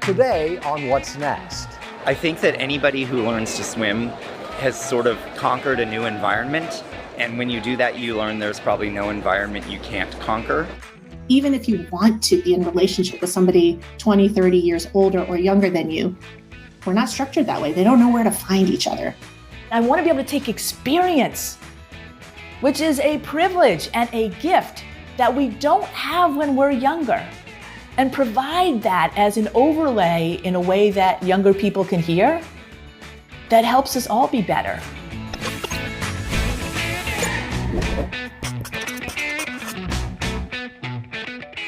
Today on What's Next. I think that anybody who learns to swim has sort of conquered a new environment. And when you do that, you learn there's probably no environment you can't conquer. Even if you want to be in a relationship with somebody 20, 30 years older or younger than you, we're not structured that way. They don't know where to find each other. I want to be able to take experience, which is a privilege and a gift that we don't have when we're younger, and provide that as an overlay in a way that younger people can hear, that helps us all be better.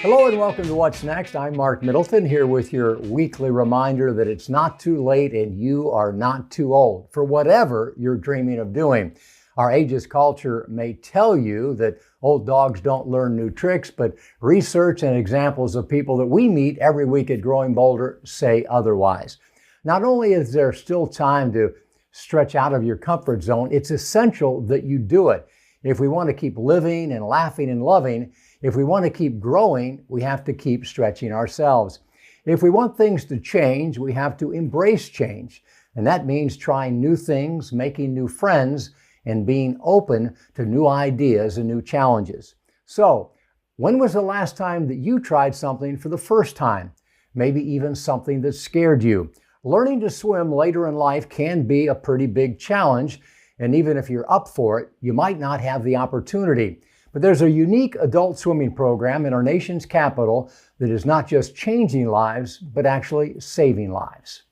Hello and welcome to What's Next. I'm Mark Middleton here with your weekly reminder that it's not too late and you are not too old for whatever you're dreaming of doing. Our ageist culture may tell you that old dogs don't learn new tricks, but research and examples of people that we meet every week at Growing Bolder say otherwise. Not only is there still time to stretch out of your comfort zone, it's essential that you do it. If we want to keep living and laughing and loving, if we want to keep growing, we have to keep stretching ourselves. If we want things to change, we have to embrace change. And that means trying new things, making new friends, and being open to new ideas and new challenges. So, when was the last time that you tried something for the first time? Maybe even something that scared you. Learning to swim later in life can be a pretty big challenge, and even if you're up for it, you might not have the opportunity. But there's a unique adult swimming program in our nation's capital that is not just changing lives, but actually saving lives.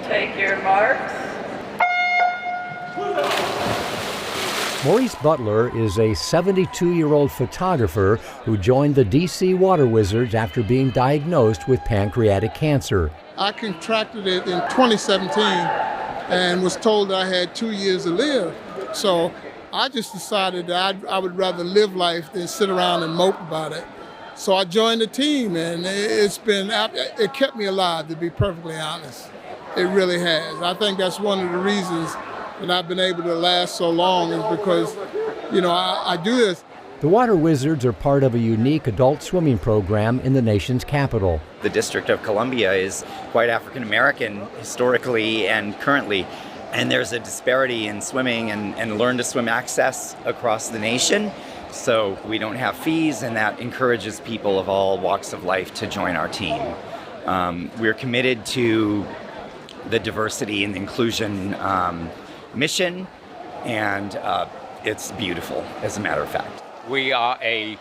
Take your marks. Maurice Butler is a 72-year-old photographer who joined the DC Water Wizards after being diagnosed with pancreatic cancer. I contracted it in 2017 and was told that I had 2 years to live. So I just decided that I would rather live life than sit around and mope about it. So I joined the team, and it kept me alive, to be perfectly honest. It really has. I think that's one of the reasons that I've been able to last so long is because, I do this. The Water Wizards are part of a unique adult swimming program in the nation's capital. The District of Columbia is quite African American historically and currently. And there's a disparity in swimming and learn to swim access across the nation. So we don't have fees, and that encourages people of all walks of life to join our team. We're committed to the diversity and inclusion mission, and it's beautiful, as a matter of fact. We are a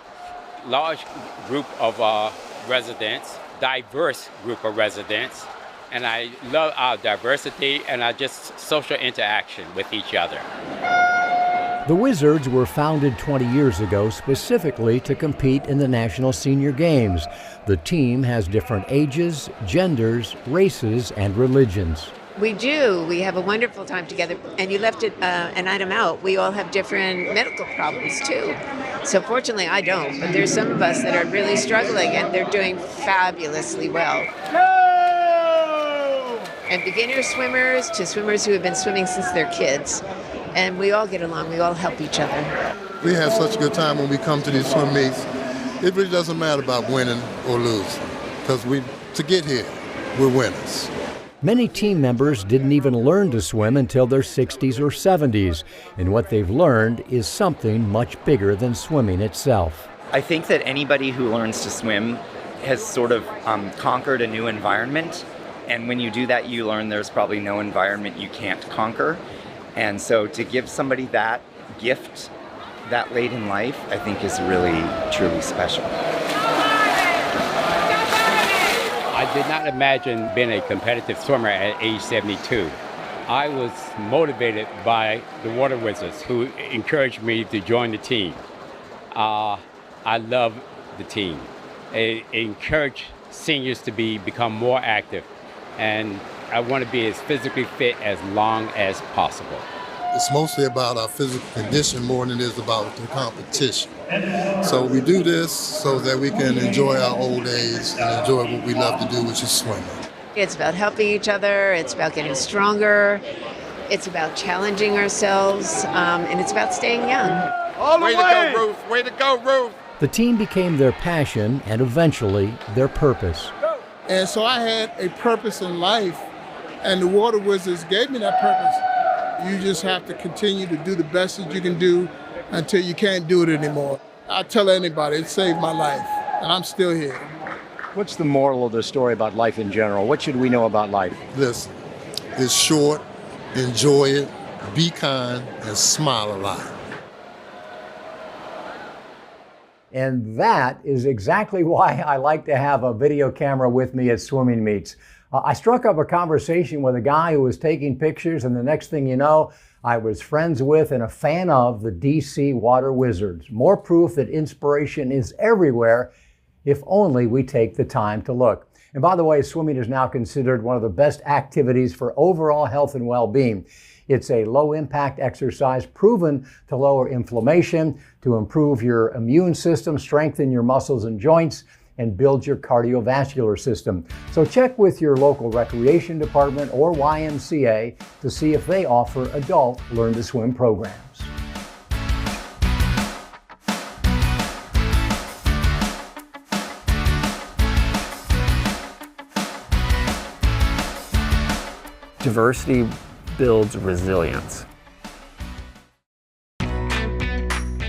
large group of residents, diverse group of residents, and I love our diversity and our just social interaction with each other. The Wizards were founded 20 years ago specifically to compete in the National Senior Games. The team has different ages, genders, races, and religions. We do. We have a wonderful time together. And you left an item out. We all have different medical problems, too. So fortunately, I don't. But there's some of us that are really struggling, and they're doing fabulously well. And beginner swimmers to swimmers who have been swimming since they're kids. And we all get along. We all help each other. We have such a good time when we come to these swim meets. It really doesn't matter about winning or losing, because to get here, we're winners. Many team members didn't even learn to swim until their 60s or 70s, and what they've learned is something much bigger than swimming itself. I think that anybody who learns to swim has sort of conquered a new environment. And when you do that, you learn there's probably no environment you can't conquer. And so to give somebody that gift that late in life, I think is really, truly special. I did not imagine being a competitive swimmer at age 72. I was motivated by the Water Wizards, who encouraged me to join the team. I love the team. It encouraged seniors to become more active, and I want to be as physically fit as long as possible. It's mostly about our physical condition more than it is about the competition. So we do this so that we can enjoy our old age and enjoy what we love to do, which is swimming. It's about helping each other. It's about getting stronger. It's about challenging ourselves. And it's about staying young. All the way! Way to go, Ruth! Way to go, Ruth! The team became their passion and eventually their purpose. And so I had a purpose in life, and the Water Wizards gave me that purpose. You just have to continue to do the best that you can do until you can't do it anymore. I tell anybody, it saved my life, and I'm still here. What's the moral of the story about life in general? What should we know about life? Listen, it's short, enjoy it, be kind, and smile a lot. And that is exactly why I like to have a video camera with me at swimming meets. I struck up a conversation with a guy who was taking pictures, and the next thing you know, I was friends with and a fan of the DC Water Wizards. More proof that inspiration is everywhere if only we take the time to look. And by the way, swimming is now considered one of the best activities for overall health and well-being. It's a low-impact exercise proven to lower inflammation, to improve your immune system, strengthen your muscles and joints, and build your cardiovascular system. So check with your local recreation department or YMCA to see if they offer adult Learn to Swim programs. Diversity builds resilience.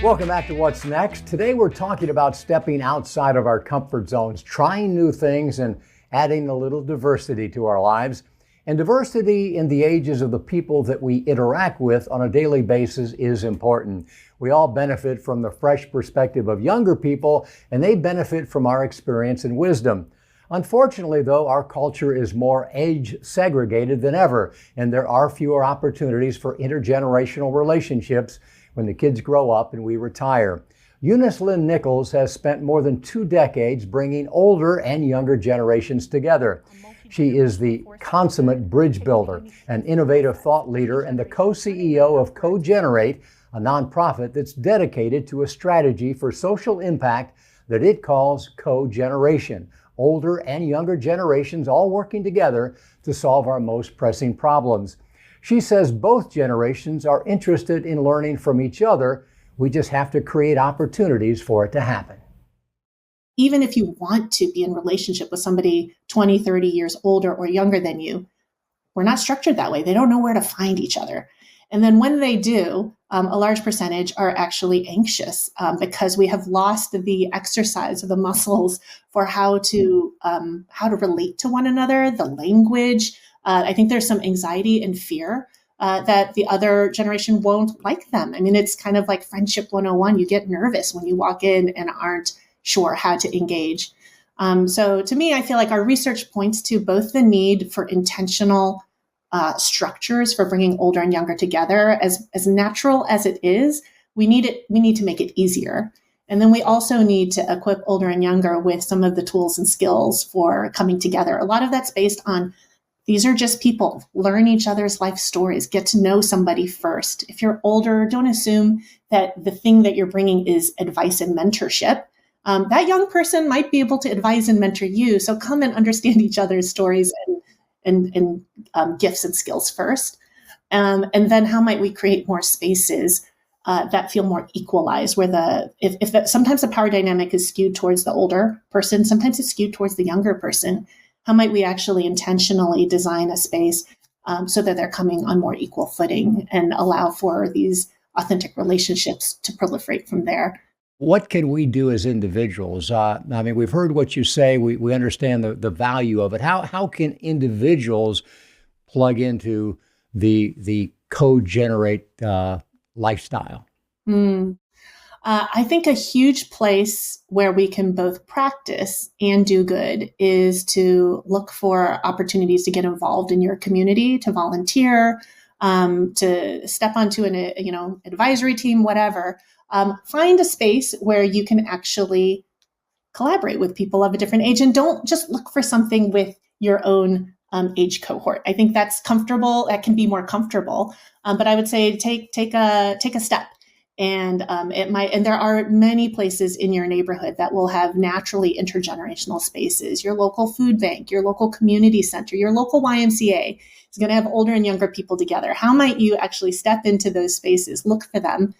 Welcome back to What's Next. Today we're talking about stepping outside of our comfort zones, trying new things, and adding a little diversity to our lives. And diversity in the ages of the people that we interact with on a daily basis is important. We all benefit from the fresh perspective of younger people, and they benefit from our experience and wisdom. Unfortunately, though, our culture is more age segregated than ever, and there are fewer opportunities for intergenerational relationships when the kids grow up and we retire. Eunice Lynn Nichols has spent more than 2 decades bringing older and younger generations together. She is the consummate bridge builder, an innovative thought leader, and the co-CEO of Co-Generate, a nonprofit that's dedicated to a strategy for social impact that it calls Co-Generation. Older and younger generations all working together to solve our most pressing problems. She says both generations are interested in learning from each other. We just have to create opportunities for it to happen. Even if you want to be in relationship with somebody 20, 30 years older or younger than you, we're not structured that way. They don't know where to find each other. And then when they do, a large percentage are actually anxious because we have lost the exercise of the muscles for how to relate to one another, the language. I think there's some anxiety and fear that the other generation won't like them. I mean, it's kind of like friendship 101. You get nervous when you walk in and aren't sure how to engage. So to me, I feel like our research points to both the need for intentional structures for bringing older and younger together. As natural as it is, we need to make it easier. And then we also need to equip older and younger with some of the tools and skills for coming together. A lot of that's based on these are just people. Learn each other's life stories. Get to know somebody first. If you're older, don't assume that the thing that you're bringing is advice and mentorship. That young person might be able to advise and mentor you. So come and understand each other's stories and gifts and skills first. And then how might we create more spaces that feel more equalized, where sometimes the power dynamic is skewed towards the older person, sometimes it's skewed towards the younger person. How might we actually intentionally design a space so that they're coming on more equal footing and allow for these authentic relationships to proliferate from there? What can we do as individuals? I mean, we've heard what you say. We understand the value of it. How can individuals plug into the Co-Generate lifestyle? I think a huge place where we can both practice and do good is to look for opportunities to get involved in your community, to volunteer, to step onto an advisory team, whatever. Find a space where you can actually collaborate with people of a different age, and don't just look for something with your own age cohort. I think that's comfortable. That can be more comfortable, but I would say take a step. And there are many places in your neighborhood that will have naturally intergenerational spaces. Your local food bank, your local community center, your local YMCA is going to have older and younger people together. How might you actually step into those spaces, look for them,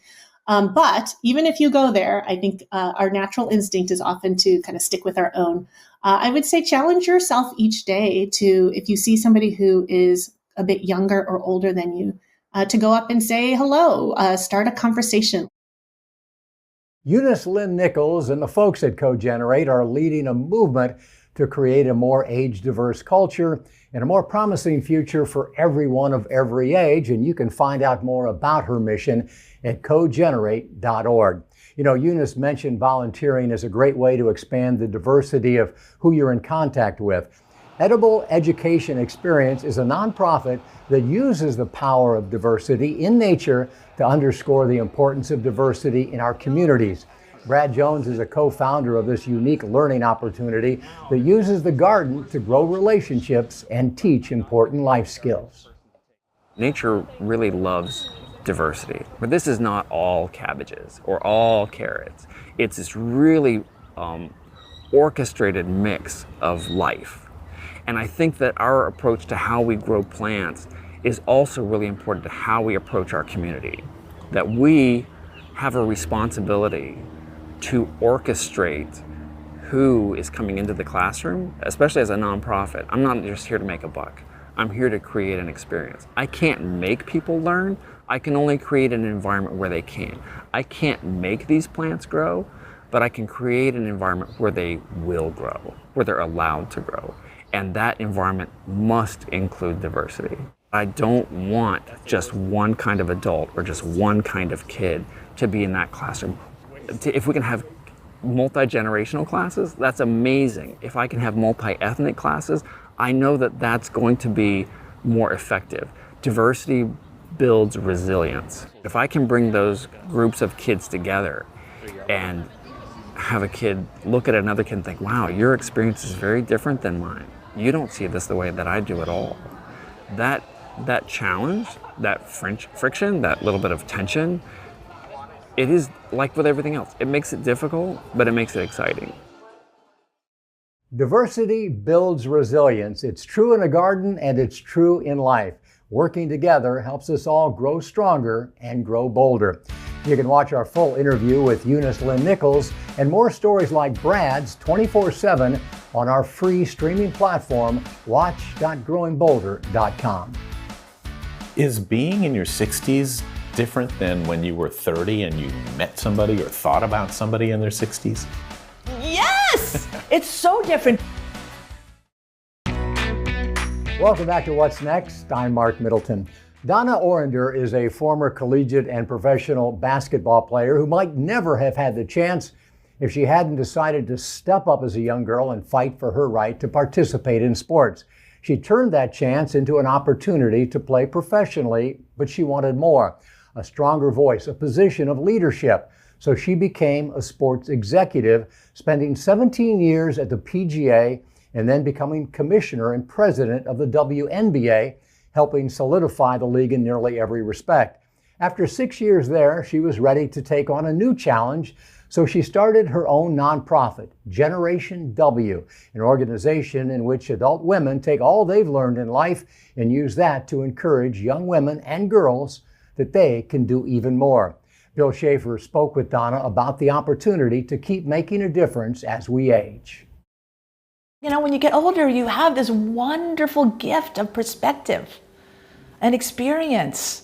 But even if you go there, I think our natural instinct is often to kind of stick with our own. I would say challenge yourself each day to, if you see somebody who is a bit younger or older than you, to go up and say hello, start a conversation. Eunice Lynn Nichols and the folks at CoGenerate are leading a movement to create a more age-diverse culture and a more promising future for everyone of every age. And you can find out more about her mission at cogenerate.org. You know, Eunice mentioned volunteering as a great way to expand the diversity of who you're in contact with. Edible Education Experience is a nonprofit that uses the power of diversity in nature to underscore the importance of diversity in our communities. Brad Jones is a co-founder of this unique learning opportunity that uses the garden to grow relationships and teach important life skills. Nature really loves diversity, but this is not all cabbages or all carrots. It's this really orchestrated mix of life. And I think that our approach to how we grow plants is also really important to how we approach our community. That we have a responsibility to orchestrate who is coming into the classroom, especially as a nonprofit. I'm not just here to make a buck. I'm here to create an experience. I can't make people learn. I can only create an environment where they can. I can't make these plants grow, but I can create an environment where they will grow, where they're allowed to grow. And that environment must include diversity. I don't want just one kind of adult or just one kind of kid to be in that classroom. If we can have multi-generational classes, that's amazing. If I can have multi-ethnic classes, I know that that's going to be more effective. Diversity builds resilience. If I can bring those groups of kids together and have a kid look at another kid and think, wow, your experience is very different than mine. You don't see this the way that I do at all. That challenge, that friction, that little bit of tension, it is like with everything else. It makes it difficult, but it makes it exciting. Diversity builds resilience. It's true in a garden and it's true in life. Working together helps us all grow stronger and grow bolder. You can watch our full interview with Eunice Lynn Nichols and more stories like Brad's 24/7 on our free streaming platform, watch.growingbolder.com. Is being in your 60s different than when you were 30 and you met somebody or thought about somebody in their 60s? Yes! It's so different. Welcome back to What's Next. I'm Mark Middleton. Donna Orender is a former collegiate and professional basketball player who might never have had the chance if she hadn't decided to step up as a young girl and fight for her right to participate in sports. She turned that chance into an opportunity to play professionally, but she wanted more, a stronger voice, a position of leadership. So she became a sports executive, spending 17 years at the PGA and then becoming commissioner and president of the WNBA, helping solidify the league in nearly every respect. After 6 years there, she was ready to take on a new challenge, so she started her own nonprofit, Generation W, an organization in which adult women take all they've learned in life and use that to encourage young women and girls that they can do even more. Bill Schaefer spoke with Donna about the opportunity to keep making a difference as we age. You know, when you get older, you have this wonderful gift of perspective and experience.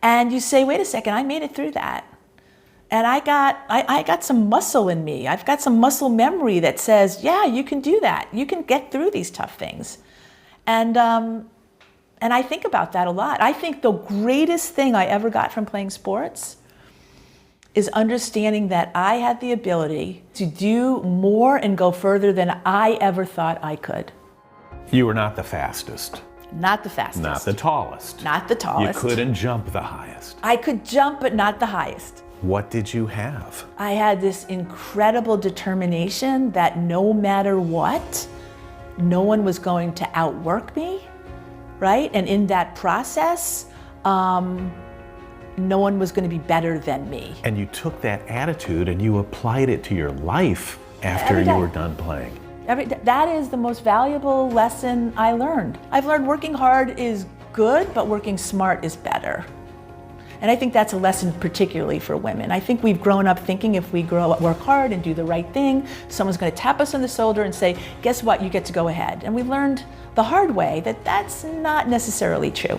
And you say, wait a second, I made it through that. And I got some muscle in me. I've got some muscle memory that says, yeah, you can do that. You can get through these tough things. And I think about that a lot. I think the greatest thing I ever got from playing sports is understanding that I had the ability to do more and go further than I ever thought I could. You were not the fastest. Not the fastest. Not the tallest. Not the tallest. You couldn't jump the highest. I could jump, but not the highest. What did you have? I had this incredible determination that no matter what, no one was going to outwork me, right? And in that process, no one was going to be better than me. And you took that attitude and you applied it to your life after you were done playing. That is the most valuable lesson I learned. I've learned working hard is good, but working smart is better. And I think that's a lesson particularly for women. I think we've grown up thinking if we work hard and do the right thing, someone's going to tap us on the shoulder and say, guess what, you get to go ahead. And we learned the hard way that that's not necessarily true.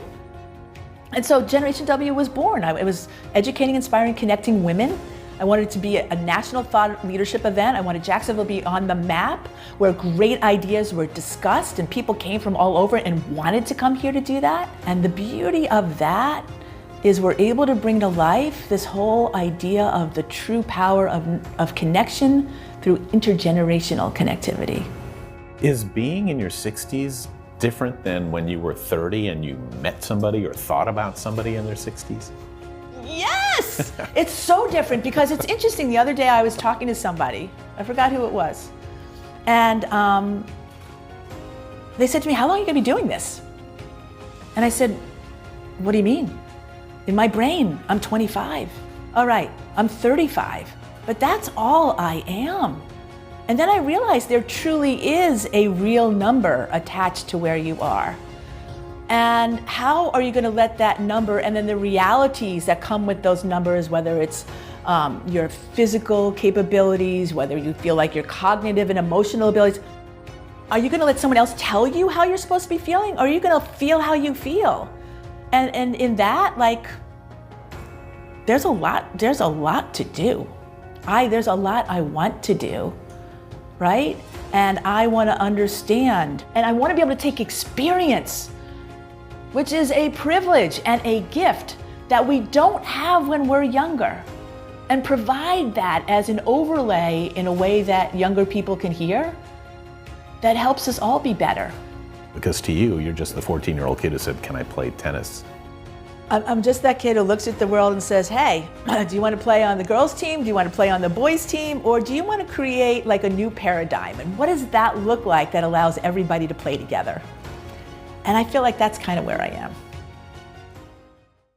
And so Generation W was born. It was educating, inspiring, connecting women. I wanted it to be a national thought leadership event. I wanted Jacksonville to be on the map where great ideas were discussed and people came from all over and wanted to come here to do that. And the beauty of that is we're able to bring to life this whole idea of the true power of connection through intergenerational connectivity. Is being in your 60s different than when you were 30 and you met somebody or thought about somebody in their 60s? Yes! It's so different because it's interesting. The other day I was talking to somebody, I forgot who it was, and they said to me, how long are you going to be doing this? And I said, what do you mean? In my brain, I'm 25. All right, I'm 35, but that's all I am. And then I realized there truly is a real number attached to where you are. And how are you going to let that number and then the realities that come with those numbers, whether it's your physical capabilities, whether you feel like your cognitive and emotional abilities, are you going to let someone else tell you how you're supposed to be feeling? Or are you going to feel how you feel? And in that, like, there's a lot to do. There's a lot I want to do, right? And I want to understand, and I want to be able to take experience, which is a privilege and a gift that we don't have when we're younger, and provide that as an overlay in a way that younger people can hear, that helps us all be better. Because to you, you're just the 14-year-old kid who said, can I play tennis? I'm just that kid who looks at the world and says, hey, do you want to play on the girls' team? Do you want to play on the boys' team? Or do you want to create like a new paradigm? And what does that look like that allows everybody to play together? And I feel like that's kind of where I am.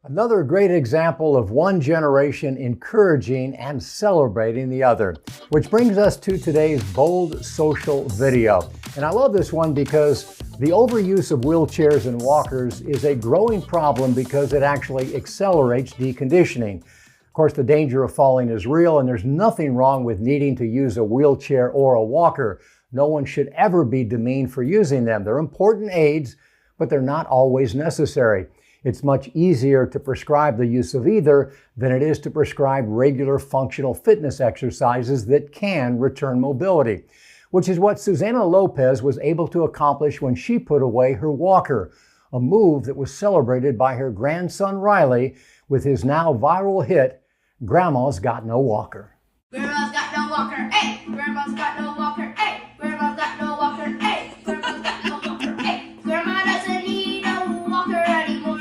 Another great example of one generation encouraging and celebrating the other, which brings us to today's bold social video. And I love this one because the overuse of wheelchairs and walkers is a growing problem because it actually accelerates deconditioning. Of course, the danger of falling is real, and there's nothing wrong with needing to use a wheelchair or a walker. No one should ever be demeaned for using them. They're important aids, but they're not always necessary. It's much easier to prescribe the use of either than it is to prescribe regular functional fitness exercises that can return mobility, which is what Susana Lopez was able to accomplish when she put away her walker, a move that was celebrated by her grandson Riley with his now viral hit, Grandma's Got No Walker. Grandma's got no walker, hey! Grandma's got no walker, hey! Grandma's got no walker, hey! Grandma's got no walker, hey! Grandma doesn't need no walker anymore.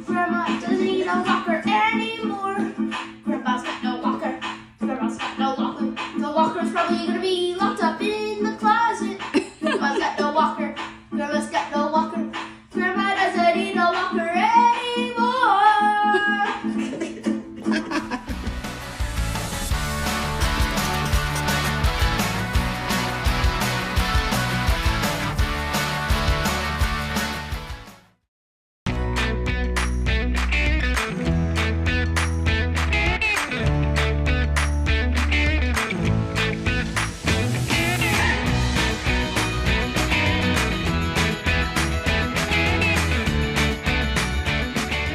Grandma doesn't need no walker anymore. Grandma's got no walker. Grandma's got no walker. The walker's probably gonna be locked up in the closet. Grandma's got no walker. Grandma's got no walker. Grandma doesn't need no walker anymore.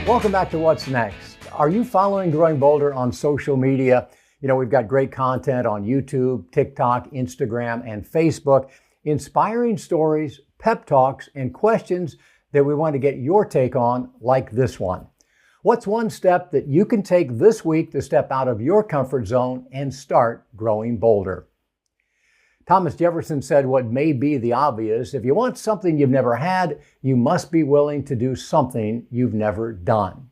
Welcome back to What's Next. Are you following Growing Bolder on social media? You know, we've got great content on YouTube, TikTok, Instagram, and Facebook, inspiring stories, pep talks, and questions that we want to get your take on, like this one. What's one step that you can take this week to step out of your comfort zone and start growing bolder? Thomas Jefferson said what may be the obvious: if you want something you've never had, you must be willing to do something you've never done.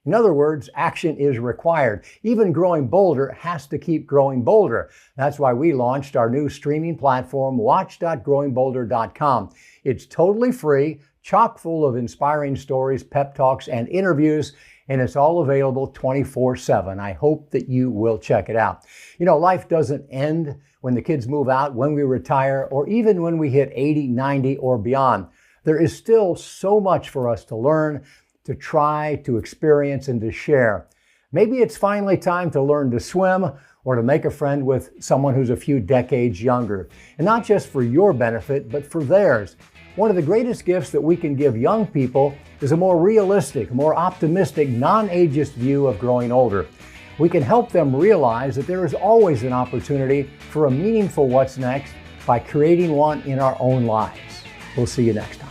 In other words, action is required. Even Growing Bolder has to keep growing bolder. That's why we launched our new streaming platform, watch.growingbolder.com. It's totally free, chock full of inspiring stories, pep talks, and interviews, and it's all available 24/7. I hope that you will check it out. You know, life doesn't end when the kids move out, when we retire, or even when we hit 80, 90, or beyond. There is still so much for us to learn, to try, to experience, and to share. Maybe it's finally time to learn to swim or to make a friend with someone who's a few decades younger. And not just for your benefit, but for theirs. One of the greatest gifts that we can give young people is a more realistic, more optimistic, non-ageist view of growing older. We can help them realize that there is always an opportunity for a meaningful what's next by creating one in our own lives. We'll see you next time.